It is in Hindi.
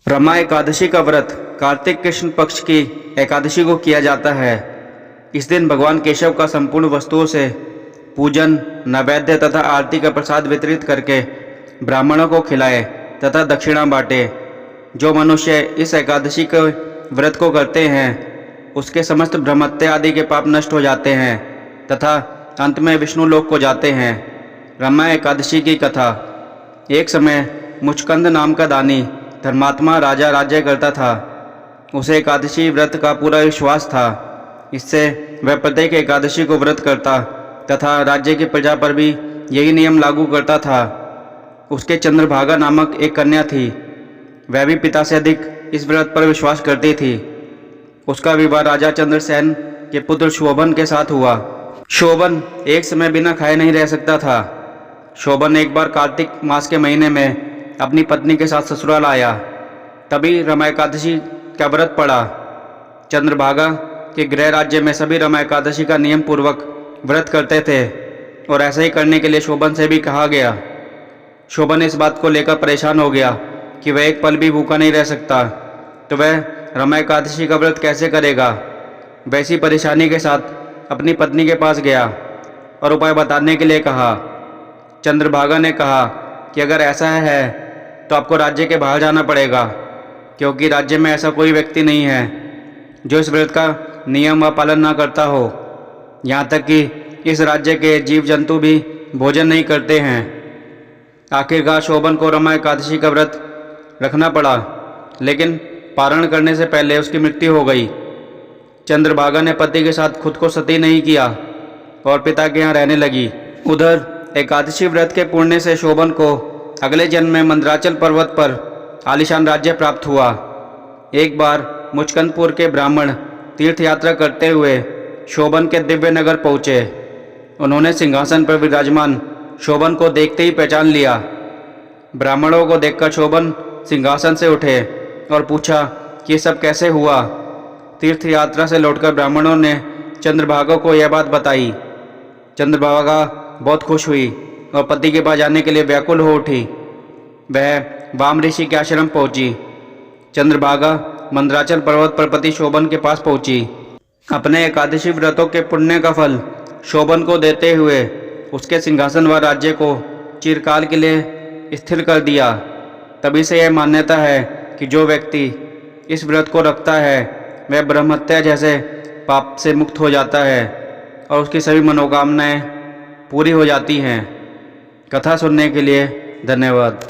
रमा एकादशी का व्रत कार्तिक कृष्ण पक्ष की एकादशी को किया जाता है। इस दिन भगवान केशव का संपूर्ण वस्तुओं से पूजन, नैवेद्य तथा आरती का प्रसाद वितरित करके ब्राह्मणों को खिलाए तथा दक्षिणा बांटे। जो मनुष्य इस एकादशी के व्रत को करते हैं उसके समस्त ब्रह्मत्या आदि के पाप नष्ट हो जाते हैं तथा अंत में विष्णु लोक को जाते हैं। रमा एकादशी की कथा। एक समय मुचकंद नाम का दानी धर्मात्मा राजा राज्य करता था। उसे एकादशी व्रत का पूरा विश्वास था। इससे वह प्रत्येक एकादशी को व्रत करता तथा राज्य की प्रजा पर भी यही नियम लागू करता था। उसके चंद्रभागा नामक एक कन्या थी। वह भी पिता से अधिक इस व्रत पर विश्वास करती थी। उसका विवाह राजा चंद्रसेन के पुत्र शोभन के साथ हुआ। शोभन एक समय बिना खाए नहीं रह सकता था। शोभन एक बार कार्तिक मास के महीने में अपनी पत्नी के साथ ससुराल आया। तभी रमा एकादशी का व्रत पड़ा। चंद्रभागा के गृह राज्य में सभी रमा एकादशी का नियम पूर्वक व्रत करते थे और ऐसा ही करने के लिए शोभन से भी कहा गया। शोभन इस बात को लेकर परेशान हो गया कि वह एक पल भी भूखा नहीं रह सकता, तो वह रमा एकादशी का व्रत कैसे करेगा। वैसी परेशानी के साथ अपनी पत्नी के पास गया और उपाय बताने के लिए कहा। चंद्रभागा ने कहा कि अगर ऐसा है तो आपको राज्य के बाहर जाना पड़ेगा, क्योंकि राज्य में ऐसा कोई व्यक्ति नहीं है जो इस व्रत का नियम व पालन ना करता हो। यहाँ तक कि इस राज्य के जीव जंतु भी भोजन नहीं करते हैं। आखिरकार शोभन को रमा एकादशी का व्रत रखना पड़ा, लेकिन पारण करने से पहले उसकी मृत्यु हो गई। चंद्रभागा ने पति के साथ खुद को सती नहीं किया और पिता के यहाँ रहने लगी। उधर एकादशी व्रत के पुण्य से शोभन को अगले जन्म में मंदराचल पर्वत पर आलीशान राज्य प्राप्त हुआ। एक बार मुचकंदपुर के ब्राह्मण तीर्थ यात्रा करते हुए शोभन के दिव्य नगर पहुँचे। उन्होंने सिंहासन पर विराजमान शोभन को देखते ही पहचान लिया। ब्राह्मणों को देखकर शोभन सिंहासन से उठे और पूछा कि ये सब कैसे हुआ। तीर्थ यात्रा से लौटकर ब्राह्मणों ने चंद्रभागा को यह बात बताई। चंद्रभागा बहुत खुश हुई और पति के पास जाने के लिए व्याकुल हो उठी। वह वाम ऋषि के आश्रम पहुंची। चंद्रभागा मंदराचल पर्वत पर पति शोभन के पास पहुंची। अपने एकादशी व्रतों के पुण्य का फल शोभन को देते हुए उसके सिंहासन व राज्य को चिरकाल के लिए स्थिर कर दिया। तभी से यह मान्यता है कि जो व्यक्ति इस व्रत को रखता है वह ब्रह्महत्या जैसे पाप से मुक्त हो जाता है और उसकी सभी मनोकामनाएं पूरी हो जाती हैं। कथा सुनने के लिए धन्यवाद।